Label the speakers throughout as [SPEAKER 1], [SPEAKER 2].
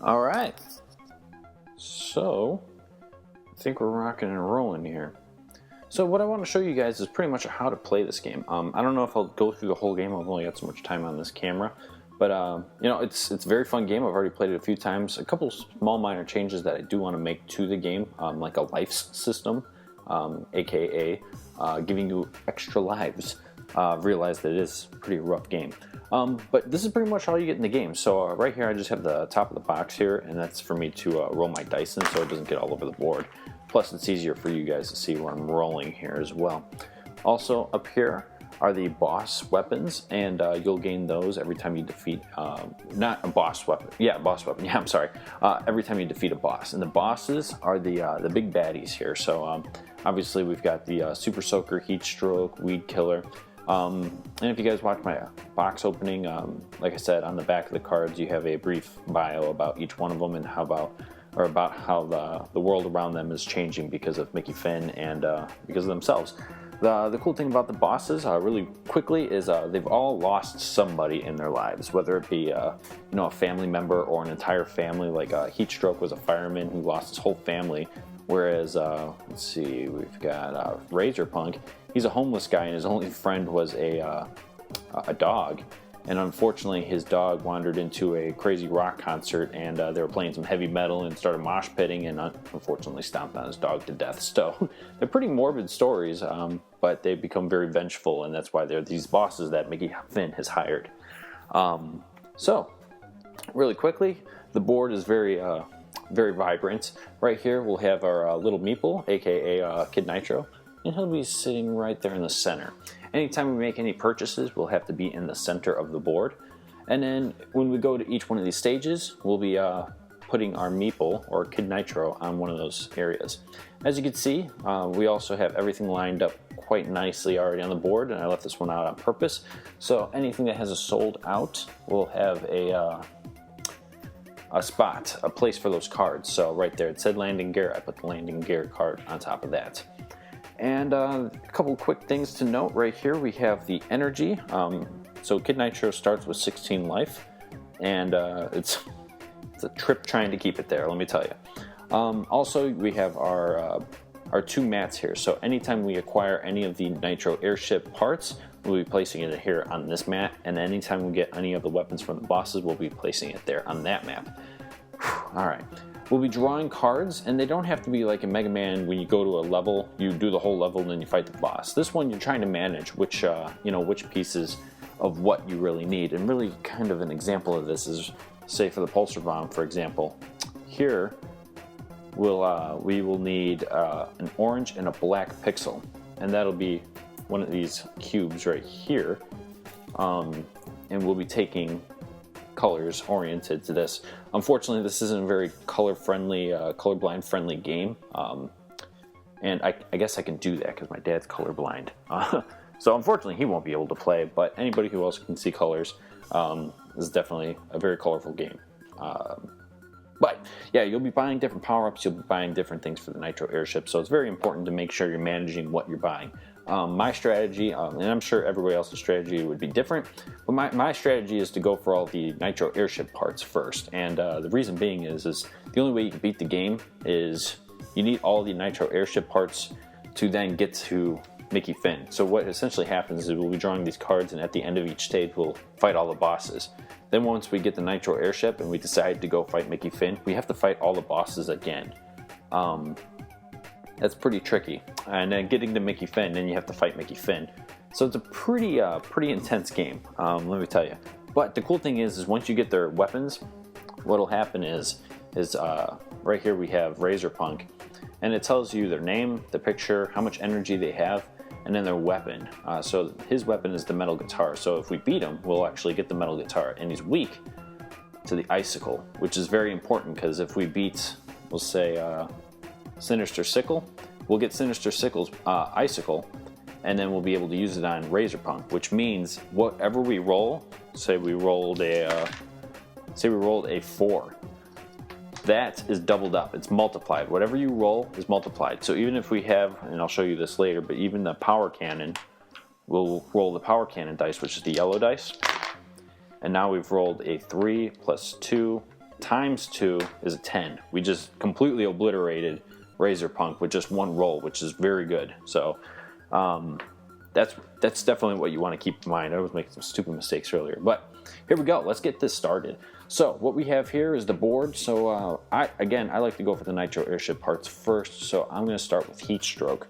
[SPEAKER 1] All right, so I think we're rocking and rolling here. So what I want to show you guys is pretty much how to play this game. I don't know if I'll go through the whole game. I've only got so much time on this camera, but you know, it's a very fun game. I've already played it a few times. A couple small minor changes that I do want to make to the game, like a life system, aka giving you extra lives. Realize that it is a pretty rough game. But this is pretty much all you get in the game. So right here I just have the top of the box here, and that's for me to roll my dice in so it doesn't get all over the board. Plus it's easier for you guys to see where I'm rolling here as well. Also up here are the boss weapons, and you'll gain those every time you defeat, not a boss weapon, boss weapon, I'm sorry, every time you defeat a boss. And the bosses are the big baddies here. So obviously we've got the Super Soaker, Heat Stroke, Weed Killer. And if you guys watch my box opening, like I said, on the back of the cards you have a brief bio about each one of them and about how the world around them is changing because of Mickey Finn and because of themselves. The cool thing about the bosses, really quickly, is they've all lost somebody in their lives, whether it be a family member or an entire family. Like Heat Stroke was a fireman who lost his whole family, whereas let's see, we've got Razor Punk. He's a homeless guy, and his only friend was a dog. And unfortunately, his dog wandered into a crazy rock concert, and they were playing some heavy metal and started mosh pitting, and unfortunately stomped on his dog to death. So they're pretty morbid stories, but they become very vengeful, and that's why they're these bosses that Mickey Finn has hired. So really quickly, the board is very vibrant. Right here, we'll have our little meeple, aka Kid Nitro, and he'll be sitting right there in the center. Anytime we make any purchases, we'll have to be in the center of the board. And then when we go to each one of these stages, we'll be putting our meeple, or Kid Nitro, on one of those areas. As you can see, we also have everything lined up quite nicely already on the board, and I left this one out on purpose. So anything that has a sold out will have a spot, a place for those cards. So right there, it said landing gear. I put the landing gear card on top of that. And a couple quick things to note right here. We have the energy. So Kid Nitro starts with 16 life, and it's a trip trying to keep it there, let me tell you. Also, we have our two mats here. So anytime we acquire any of the Nitro airship parts, we'll be placing it here on this mat, and anytime we get any of the weapons from the bosses, we'll be placing it there on that map. All right. We'll be drawing cards, and they don't have to be like in Mega Man. When you go to a level, you do the whole level and then you fight the boss. This one, you're trying to manage which pieces of what you really need. And really kind of an example of this is, say for the pulsar bomb, for example. Here, we will need an orange and a black pixel, and that'll be one of these cubes right here. And we'll be taking colors oriented to this. Unfortunately, this isn't a very color-friendly, colorblind-friendly game, and I guess I can do that because my dad's colorblind. So unfortunately, he won't be able to play, but anybody who else can see colors, this is definitely a very colorful game. But yeah, you'll be buying different power-ups, you'll be buying different things for the Nitro airship, so it's very important to make sure you're managing what you're buying. My strategy, and I'm sure everybody else's strategy would be different, but my strategy is to go for all the Nitro airship parts first. And the reason being is the only way you can beat the game is you need all the Nitro airship parts to then get to Mickey Finn. So what essentially happens is we'll be drawing these cards, and at the end of each stage we'll fight all the bosses. Then once we get the Nitro airship and we decide to go fight Mickey Finn, we have to fight all the bosses again. That's pretty tricky. And then getting to Mickey Finn, then you have to fight Mickey Finn. So it's a pretty intense game, let me tell you. But the cool thing is once you get their weapons, what'll happen is right here we have Razor Punk, and it tells you their name, the picture, how much energy they have, and then their weapon. So his weapon is the metal guitar. So if we beat him, we'll actually get the metal guitar, and he's weak to the icicle, which is very important because if we beat, we'll say, Sinister Sickle, we'll get Sinister Sickle's icicle, and then we'll be able to use it on Razor Punk, which means whatever we roll, say we rolled a 4, that is doubled up. It's multiplied. Whatever you roll is multiplied. So even if we have, and I'll show you this later, but even the power cannon, we'll roll the power cannon dice, which is the yellow dice, and now we've rolled a 3 plus 2 times 2 is a 10. We just completely obliterated Razorpunk with just one roll, which is very good. So that's definitely what you want to keep in mind. I was making some stupid mistakes earlier, but here we go. Let's get this started. So what we have here is the board. So I like to go for the Nitro Airship parts first. So I'm going to start with Heat Stroke.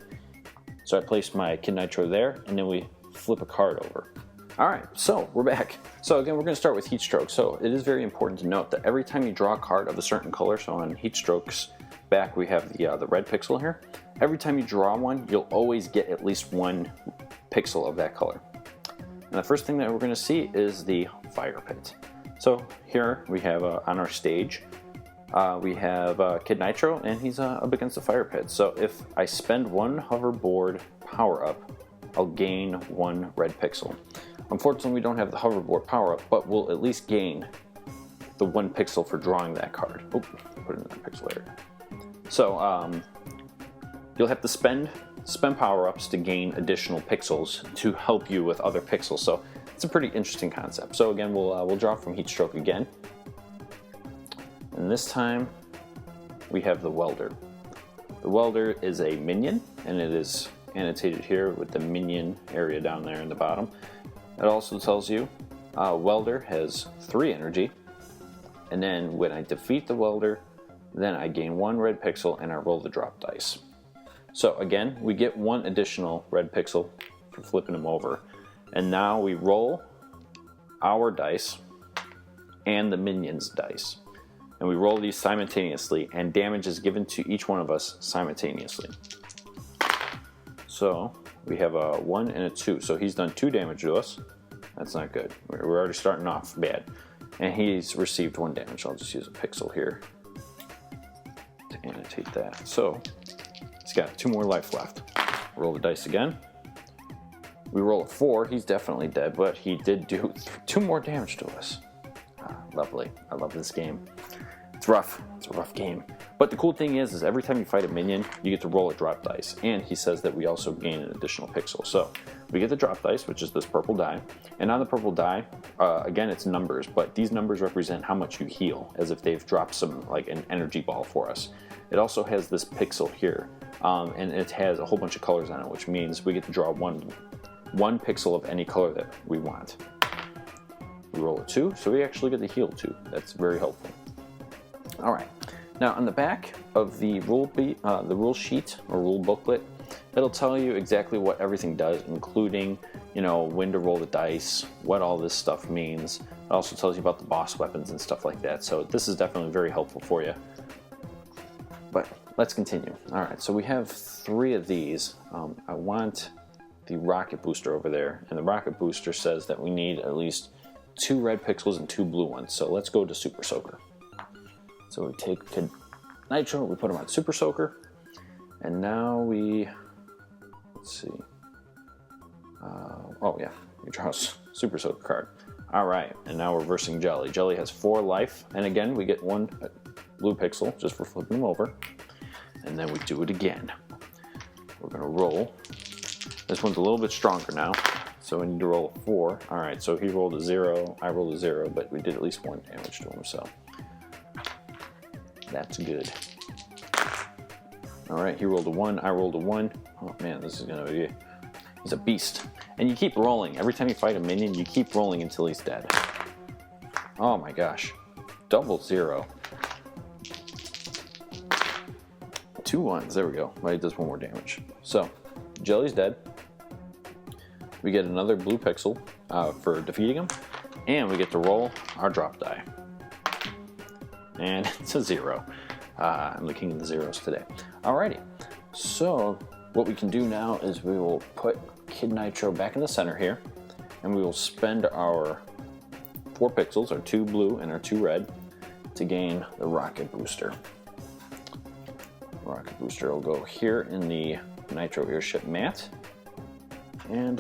[SPEAKER 1] So I place my Kid Nitro there, and then we flip a card over. All right, so we're back. So again, we're going to start with Heat Stroke. So it is very important to note that every time you draw a card of a certain color, so on Heat Stroke's back we have the red pixel here. Every time you draw one, you'll always get at least one pixel of that color. And the first thing that we're going to see is the fire pit. So here we have on our stage, we have Kid Nitro, and he's up against the fire pit. So if I spend one hoverboard power up, I'll gain one red pixel. Unfortunately, we don't have the hoverboard power up, but we'll at least gain the one pixel for drawing that card. Oh, put it in that pixel area. So you'll have to spend power-ups to gain additional pixels to help you with other pixels. So it's a pretty interesting concept. So again, we'll draw from Heat Stroke again. And this time we have the Welder. The Welder is a minion, and it is annotated here with the minion area down there in the bottom. It also tells you Welder has 3 energy, and then when I defeat the Welder, then I gain 1 red pixel and I roll the drop dice. So again, we get 1 additional red pixel for flipping them over. And now we roll our dice and the minion's dice. And we roll these simultaneously, and damage is given to each one of us simultaneously. So we have a 1 and a 2. So he's done 2 damage to us. That's not good. We're already starting off bad. And he's received 1 damage. I'll just use a pixel here to annotate that. So he's got 2 more life left. Roll the dice again. We roll a 4. He's definitely dead, but he did do 2 more damage to us. Lovely. I love this game. It's rough. It's a rough game. But the cool thing is every time you fight a minion, you get to roll a drop dice. And he says that we also gain an additional pixel. So we get the drop dice, which is this purple die. And on the purple die, again, it's numbers. But these numbers represent how much you heal, as if they've dropped some, like an energy ball for us. It also has this pixel here. And it has a whole bunch of colors on it, which means we get to draw one pixel of any color that we want. We roll a 2, so we actually get to heal 2. That's very helpful. All right. Now on the back of the rule sheet or rule booklet, it'll tell you exactly what everything does, including, when to roll the dice, what all this stuff means. It also tells you about the boss weapons and stuff like that. So this is definitely very helpful for you. But let's continue. All right. So we have 3 of these. I want the rocket booster over there, and the rocket booster says that we need at least 2 red pixels and 2 blue ones. So let's go to Super Soaker. So we take Kid Nitro, we put him on Super Soaker, and now let's see. We draw a Super Soaker card. All right, and now we're versing Jelly. Jelly has 4 life, and again, we get 1 blue pixel just for flipping him over, and then we do it again. We're gonna roll. This one's a little bit stronger now, so we need to roll a 4. All right, so he rolled a 0, I rolled a 0, but we did at least 1 damage to him, so that's good. All right, he rolled a 1, I rolled a 1. Oh man, this is gonna be, he's a beast. And you keep rolling. Every time you fight a minion, you keep rolling until he's dead. Oh my gosh. Double 0. 2 1s, there we go. Well, he does 1 more damage. So, Jelly's dead. We get another blue pixel for defeating him. And we get to roll our drop die. And it's a 0. I'm looking at the zeros today. Alrighty, so what we can do now is we will put Kid Nitro back in the center here, and we will spend our 4 pixels, our 2 blue and our 2 red, to gain the rocket booster. Rocket booster will go here in the Nitro Airship mat, and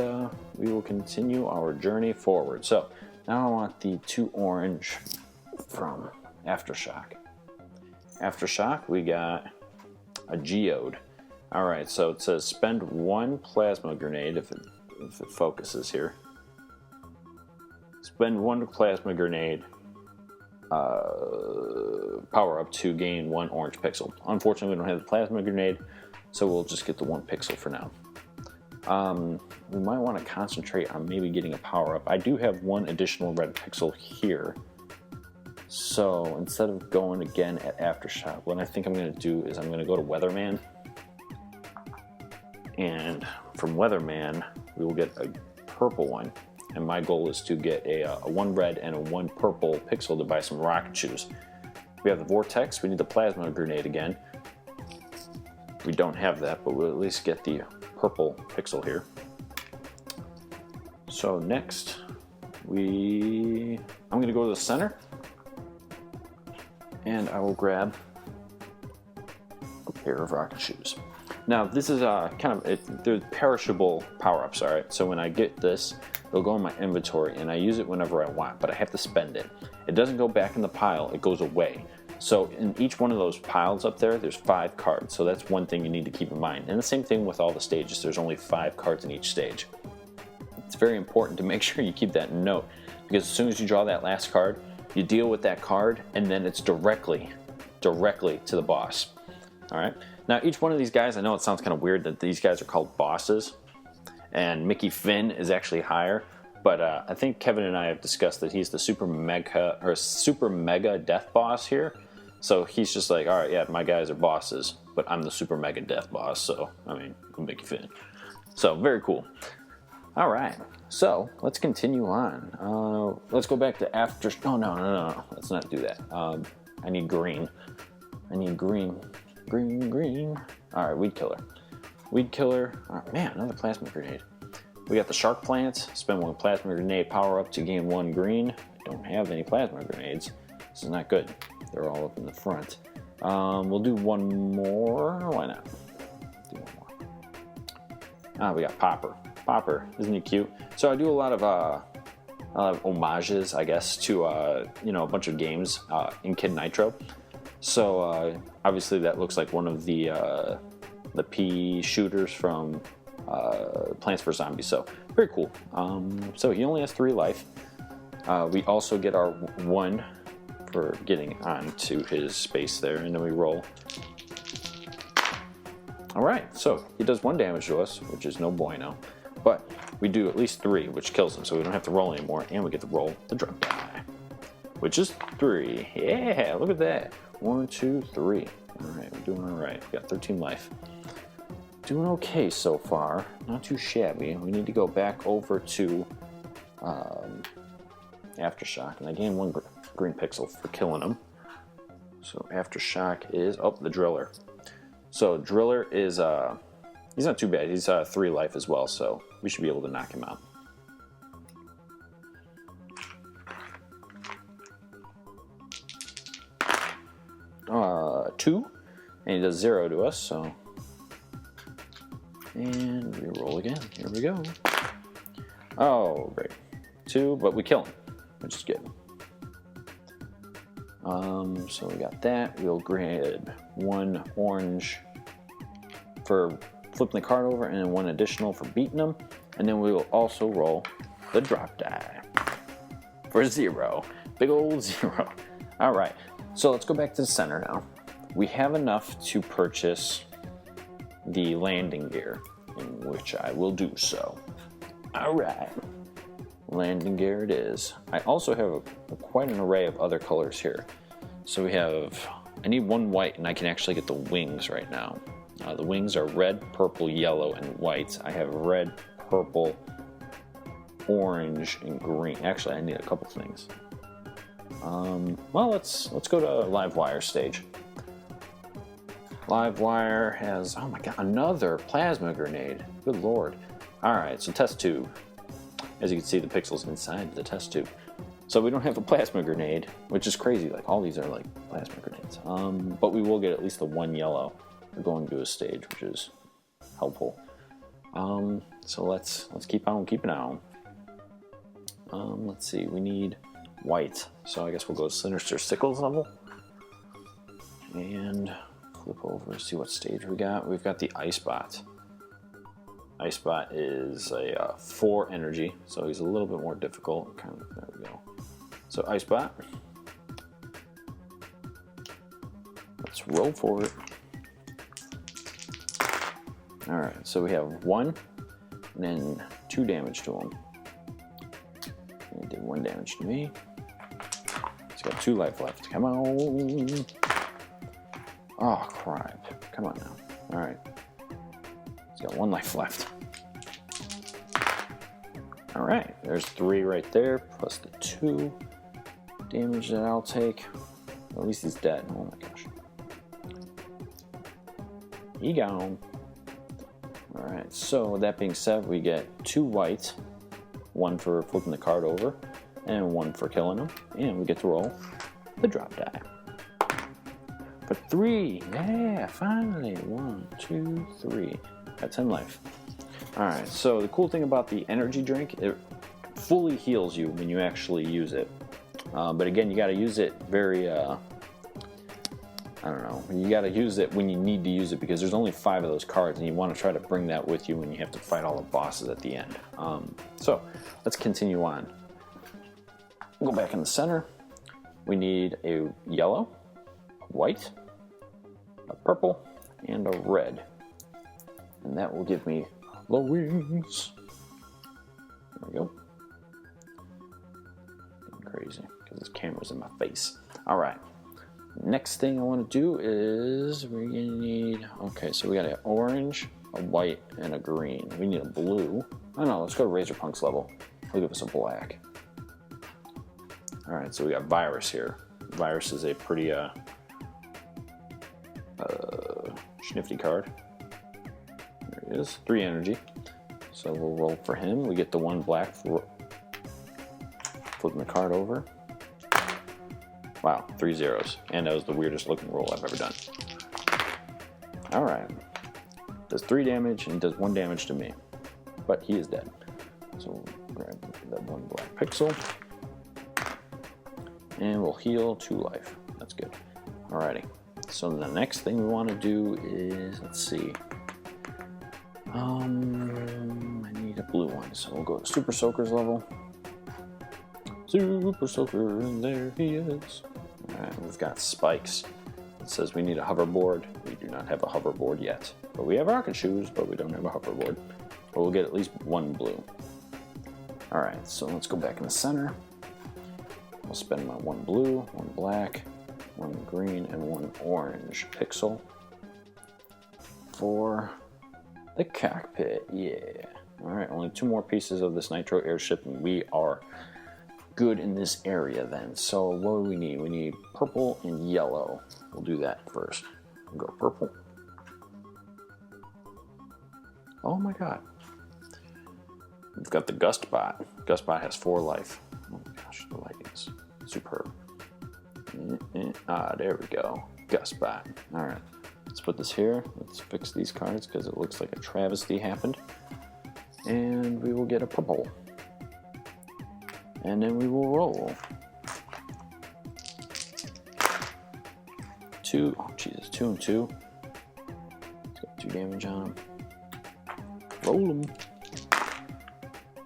[SPEAKER 1] we will continue our journey forward. So now I want the 2 orange from Aftershock. Aftershock, we got a geode. All right, so it says spend 1 plasma grenade if it focuses here. Spend 1 plasma grenade power up to gain 1 orange pixel. Unfortunately, we don't have the plasma grenade, so we'll just get the 1 pixel for now. We might want to concentrate on maybe getting a power up. I do have 1 additional red pixel here. So instead of going again at Aftershock, what I think I'm going to do is I'm going to go to Weatherman. And from Weatherman, we will get a purple one. And my goal is to get a 1 red and a 1 purple pixel to buy some rocket shoes. We have the Vortex. We need the plasma grenade again. We don't have that, but we'll at least get the purple pixel here. So next, I'm going to go to the center. And I will grab a pair of rocket shoes. Now, this is they're perishable power-ups, all right? So when I get this, it'll go in my inventory, and I use it whenever I want, but I have to spend it. It doesn't go back in the pile, it goes away. So in each one of those piles up there, there's 5 cards. So that's one thing you need to keep in mind. And the same thing with all the stages. There's only 5 cards in each stage. It's very important to make sure you keep that in note, because as soon as you draw that last card, you deal with that card, and then it's directly to the boss. All right. Now, each one of these guys, I know it sounds kind of weird that these guys are called bosses, and Mickey Finn is actually higher, but I think Kevin and I have discussed that he's the super mega death boss here. So he's just like, all right, yeah, my guys are bosses, but I'm the super mega death boss. So I mean, Mickey Finn. So very cool. All right, so let's continue on. Let's go back to after. Oh, no. Let's not do that. I need green. Green. All right, weed killer. Oh, man, another plasma grenade. We got the shark plants. Spend 1 plasma grenade power up to gain 1 green. I don't have any plasma grenades. This is not good. They're all up in the front. We'll do 1 more. Why not? Do 1 more. We got Popper. Popper, isn't he cute? So I do a lot of homages, I guess, to a bunch of games in Kid Nitro. So obviously that looks like one of the pea shooters from Plants vs Zombies. So very cool. So he only has 3 life. We also get our 1 for getting onto his space there, and then we roll. All right, so he does 1 damage to us, which is no bueno. But we do at least 3, which kills him, so we don't have to roll anymore, and we get to roll the drop die, which is 3. Yeah, look at that. 1, 2, 3. All right, we're doing all right. We got 13 life. Doing okay so far. Not too shabby. We need to go back over to Aftershock, and I gained 1 green pixel for killing him. So Aftershock is the Driller. So Driller is he's not too bad. He's 3 life as well, so we should be able to knock him out. Two, and he does 0 to us, so. And we roll again. Here we go. Oh, great. 2, but we kill him, which is good. So we got that. We'll grab 1 orange for flipping the card over, and then 1 additional for beating them. And then we will also roll the drop die for 0. Big old 0. All right, so let's go back to the center now. We have enough to purchase the landing gear, in which I will do so. All right, landing gear it is. I also have quite an array of other colors here. So I need 1 white, and I can actually get the wings right now. The wings are red, purple, yellow, and white. I have red, purple, orange, and green. Actually, I need a couple things. Well, let's go to Live Wire stage. Live Wire has, oh my god, another plasma grenade. Good lord. All right, so test tube. As you can see, the pixel's inside the test tube. So we don't have a plasma grenade, which is crazy. Like, all these are like plasma grenades. But we will get at least the 1 yellow for going to a stage, which is helpful. So let's keep on keeping on. Let's see, we need white. So I guess we'll go Sinister Sickles level. And flip over, see what stage we got. We've got the Icebot. Icebot is a 4 energy, so he's a little bit more difficult. There we go. So Icebot. Let's roll for it. Alright, so we have 1 and then 2 damage to him. He did 1 damage to me. He's got 2 life left. Come on. Oh, crap. Come on now. Alright. He's got 1 life left. Alright, there's 3 right there, plus the 2 damage that I'll take. At least he's dead. Oh my gosh. He gone. Alright, so with that being said, we get 2 white, 1 for flipping the card over, and 1 for killing him. And we get to roll the drop die. For 3, yeah, finally. 1, 2, 3. Got 10 life. Alright, so the cool thing about the energy drink, it fully heals you when you actually use it. But again, you gotta use it very, I don't know, you gotta use it when you need to use it because there's only 5 of those cards and you wanna try to bring that with you when you have to fight all the bosses at the end. So, let's continue on. Go back in the center. We need a yellow, a white, a purple, and a red. And that will give me the wings. There we go. Getting crazy because this camera's in my face. All right. Next thing I want to do is we're gonna need. Okay, so we got an orange, a white, and a green. We need a blue. Oh no, let's go to Razor Punk's level. He'll give us a black. All right, so we got Virus here. Virus is a pretty snifty card. There he is, 3 energy. So we'll roll for him. We get the 1 black for flipping the card over. Wow, 3 zeros. And that was the weirdest looking roll I've ever done. Alright. Does 3 damage and does 1 damage to me. But he is dead. So we'll grab that 1 black pixel. And we'll heal 2 life. That's good. Alrighty. So the next thing we want to do is, let's see. I need a blue one, so we'll go to Super Soaker's level. Super Soaker, and there he is. Alright, we've got spikes. It says we need a hoverboard. We do not have a hoverboard yet. But we have rocket shoes, but we don't have a hoverboard. But we'll get at least 1 blue. Alright, so let's go back in the center. I'll spend my 1 blue, 1 black, 1 green, and 1 orange pixel for the cockpit. Yeah. Alright, only 2 more pieces of this Nitro airship, and we are good in this area then. So what do we need? We need purple and yellow. We'll do that first. We'll go purple. Oh my god. We've got the Gustbot. Gustbot has 4 life. Oh my gosh, the lighting is superb. There we go. Gustbot. Alright. Let's put this here. Let's fix these cards because it looks like a travesty happened. And we will get a purple. And then we will roll. 2. Oh, Jesus. 2 and 2. It's got 2 damage on him. Roll him.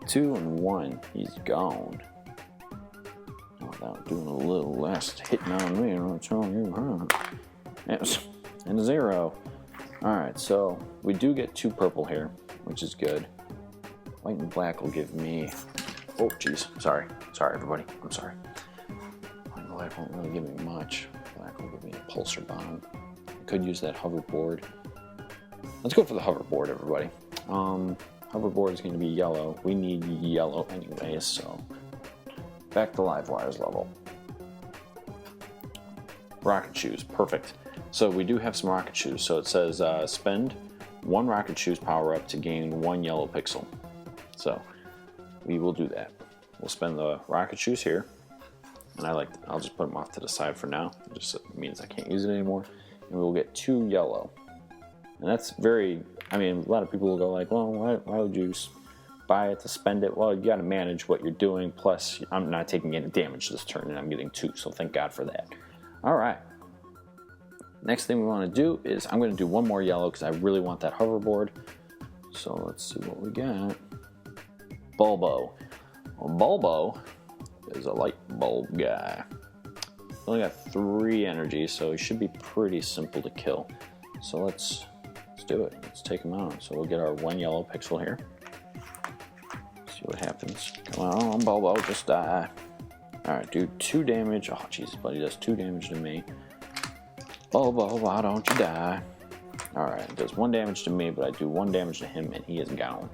[SPEAKER 1] 2 and 1. He's gone. Without doing a little less hitting on me, I'm telling you, huh? Yes. And a 0. Alright, so we do get 2 purple here, which is good. White and black will give me. Oh, jeez. Sorry, everybody. I'm sorry. White and black won't really give me much. Black will give me a pulsar bomb. I could use that hoverboard. Let's go for the hoverboard, everybody. Hoverboard is going to be yellow. We need yellow anyways, so back to Livewire's level. Rocket shoes, perfect. So we do have some rocket shoes. So it says spend 1 rocket shoes power up to gain 1 yellow pixel. So we will do that. We'll spend the rocket shoes here, and I'll just put them off to the side for now. It just means I can't use it anymore. And we'll get 2 yellow. And that's very, I mean, a lot of people will go like, well, why would you buy it to spend it? Well, you got to manage what you're doing. Plus, I'm not taking any damage this turn, and I'm getting 2, so thank God for that. All right. Next thing we want to do is I'm going to do 1 more yellow because I really want that hoverboard. So let's see what we got. Bulbo. Well, Bulbo is a light bulb guy. only got 3 energy, so he should be pretty simple to kill. So let's do it. Let's take him out. So we'll get our 1 yellow pixel here. See what happens. Come on, Bobo, just die. Alright, do 2 damage. Oh, Jesus, buddy does 2 damage to me. Bobo, why don't you die? Alright, it does 1 damage to me, but I do 1 damage to him, and he is gone.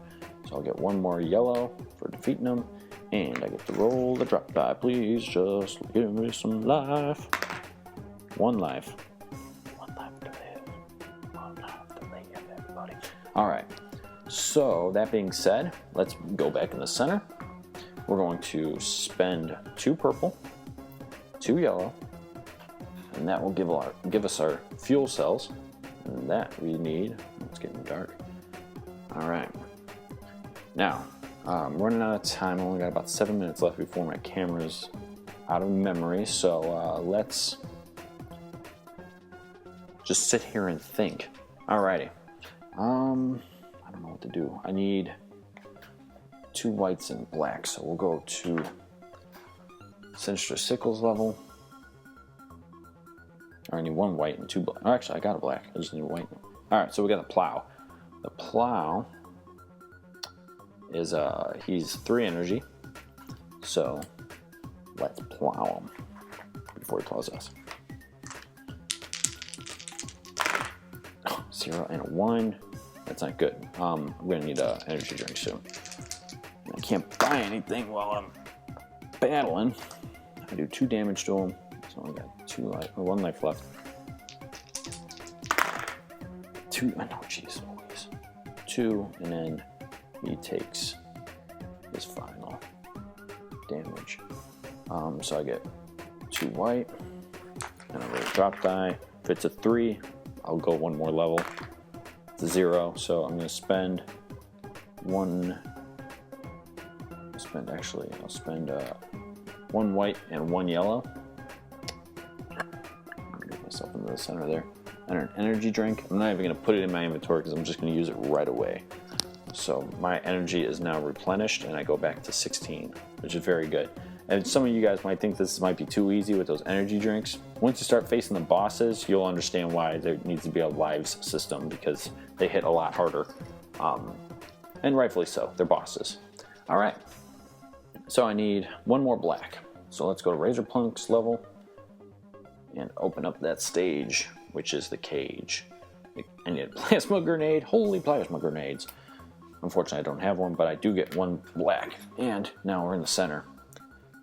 [SPEAKER 1] So I'll get 1 more yellow for defeating him, and I get to roll the drop die. Please just give me some life. 1 life. 1 life to live. 1 life to live, everybody. Alright, so that being said, let's go back in the center. We're going to spend 2 purple, 2 yellow, and that will give us our fuel cells. And that we need. It's getting dark. Alright. Now, I'm running out of time. I only got about 7 minutes left before my camera's out of memory. So let's just sit here and think. Alrighty. I don't know what to do. I need 2 whites and black. So we'll go to Sinister Sickles level. I need 1 white and 2 black. Oh, actually, I got a black. I just need a white. Alright, so we got the plow. The plow is, he's 3 energy. So, let's plow him before he plows us. Oh, 0 and a 1. That's not good. I'm going to need an energy drink soon. I can't buy anything while I'm battling. I do 2 damage to him. So I got 2 life, or 1 life left. 2, oh no, jeez, always. 2, and then he takes his final damage. So I get 2 white, and I roll a drop die. If it's a 3, I'll go 1 more level. It's a 0, so I'm going to spend 1. I'll spend 1 white and 1 yellow. Get myself into the center there. Enter an energy drink. I'm not even going to put it in my inventory because I'm just going to use it right away. So my energy is now replenished and I go back to 16, which is very good. And some of you guys might think this might be too easy with those energy drinks. Once you start facing the bosses, you'll understand why there needs to be a lives system, because they hit a lot harder. And rightfully so, they're bosses. All right, so I need 1 more black. So let's go to Razorpunk's level and open up that stage, which is the cage. I need a plasma grenade. Holy plasma grenades. Unfortunately, I don't have one, but I do get 1 black. And now we're in the center.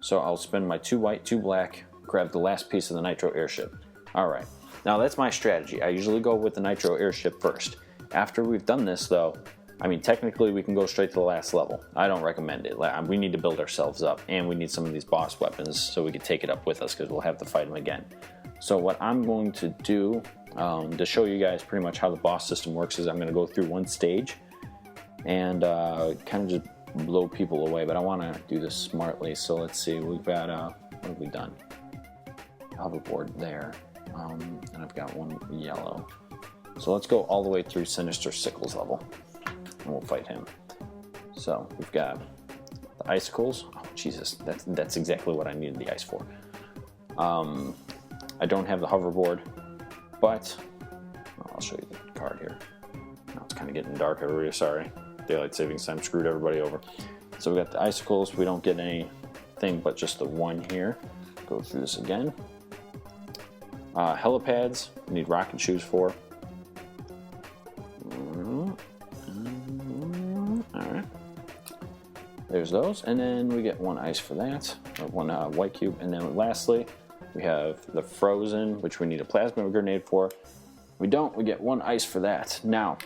[SPEAKER 1] So I'll spend my 2 white, 2 black, grab the last piece of the Nitro airship. Alright, now that's my strategy. I usually go with the Nitro airship first. After we've done this though, I mean technically we can go straight to the last level. I don't recommend it. We need to build ourselves up, and we need some of these boss weapons so we can take it up with us, because we'll have to fight them again. So what I'm going to do to show you guys pretty much how the boss system works is I'm going to go through 1 stage and kind of just blow people away, but I want to do this smartly. So let's see, we've got what have we done? Hoverboard there, and I've got 1 yellow. So let's go all the way through Sinister Sickles level and we'll fight him. So we've got the icicles. Oh Jesus, that's exactly what I needed the ice for. I don't have the hoverboard, but I'll show you the card here. Now it's kind of getting dark, everybody, sorry. Daylight savings time screwed everybody over. So we got the icicles. We don't get anything but just the 1 here. Go through this again. Helipads, we need rocket shoes for. Alright. There's those. And then we get 1 ice for that, or 1 white cube. And then lastly, we have the frozen, which we need a plasma grenade for. We don't, we get 1 ice for that. Now,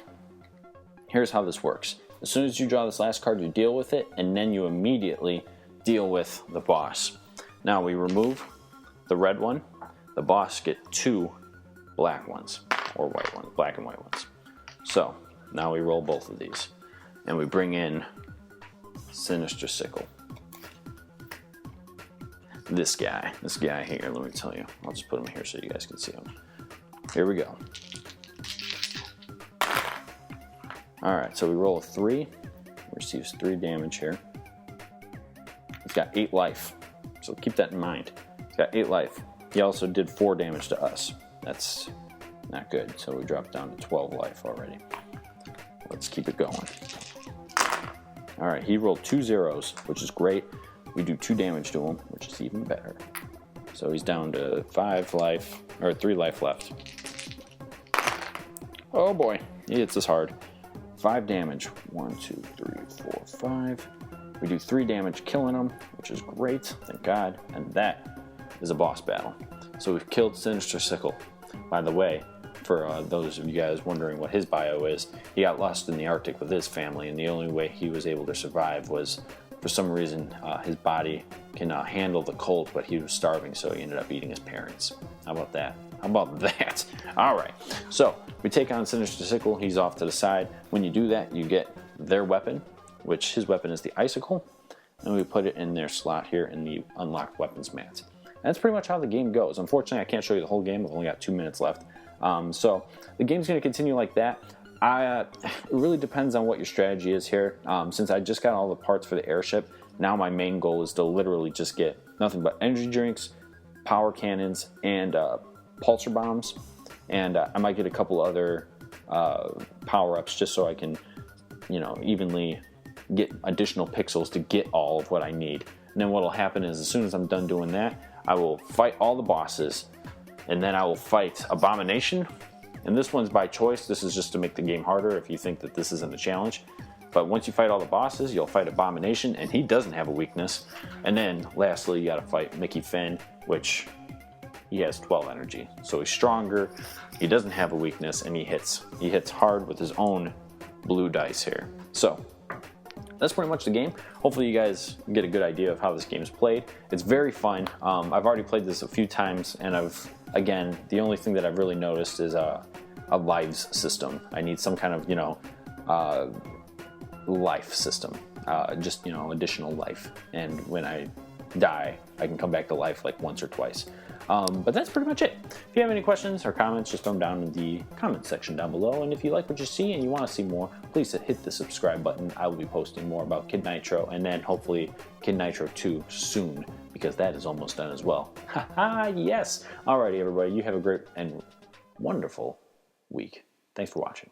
[SPEAKER 1] here's how this works. As soon as you draw this last card, you deal with it, and then you immediately deal with the boss. Now we remove the red one. The boss get 2 black ones, or white ones, black and white ones. So now we roll both of these, and we bring in Sinister Sickle. This guy here, let me tell you. I'll just put him here so you guys can see him. Here we go. Alright, so we roll a 3. Receives 3 damage here. He's got 8 life, so keep that in mind. He's got 8 life. he also did 4 damage to us. That's not good, so we dropped down to 12 life already. Let's keep it going. Alright, he rolled 2 zeros, which is great. We do 2 damage to him, which is even better. So he's down to 5 life, or 3 life left. Oh boy, he hits us hard. 5 damage. 1, 2, 3, 4, 5. We do 3 damage killing him, which is great, thank God. And that is a boss battle. So we've killed Sinister Sickle. By the way, for those of you guys wondering what his bio is, he got lost in the Arctic with his family, and the only way he was able to survive was, for some reason, his body can handle the cold, but he was starving, so he ended up eating his parents. How about that? How about that? All right, so we take on Sinister Sickle. He's off to the side. When you do that, you get their weapon, which his weapon is the Icicle, and we put it in their slot here in the unlocked weapons mat. And that's pretty much how the game goes. Unfortunately, I can't show you the whole game. I've only got 2 minutes left. So the game's going to continue like that. It really depends on what your strategy is here. Since I just got all the parts for the airship, now my main goal is to literally just get nothing but energy drinks, power cannons, and pulsar bombs. And I might get a couple other power-ups just so I can, evenly get additional pixels to get all of what I need. And then what will happen is as soon as I'm done doing that, I will fight all the bosses, and then I will fight Abomination. And this one's by choice. This is just to make the game harder if you think that this isn't a challenge. But once you fight all the bosses, you'll fight Abomination, and he doesn't have a weakness. And then lastly, you gotta fight Mickey Finn, which he has 12 energy. So he's stronger, he doesn't have a weakness, and he hits hard with his own blue dice here. So that's pretty much the game. Hopefully you guys get a good idea of how this game is played. It's very fun. I've already played this a few times, and again, the only thing that I've really noticed is a lives system. I need some kind of, life system. Just, additional life. And when I die, I can come back to life like once or twice. But that's pretty much it. If you have any questions or comments, just throw them down in the comment section down below. And if you like what you see and you want to see more, please hit the subscribe button. I will be posting more about Kid Nitro, and then hopefully Kid Nitro 2 soon, because that is almost done as well. Haha, yes! Alrighty, everybody, you have a great and wonderful week. Thanks for watching.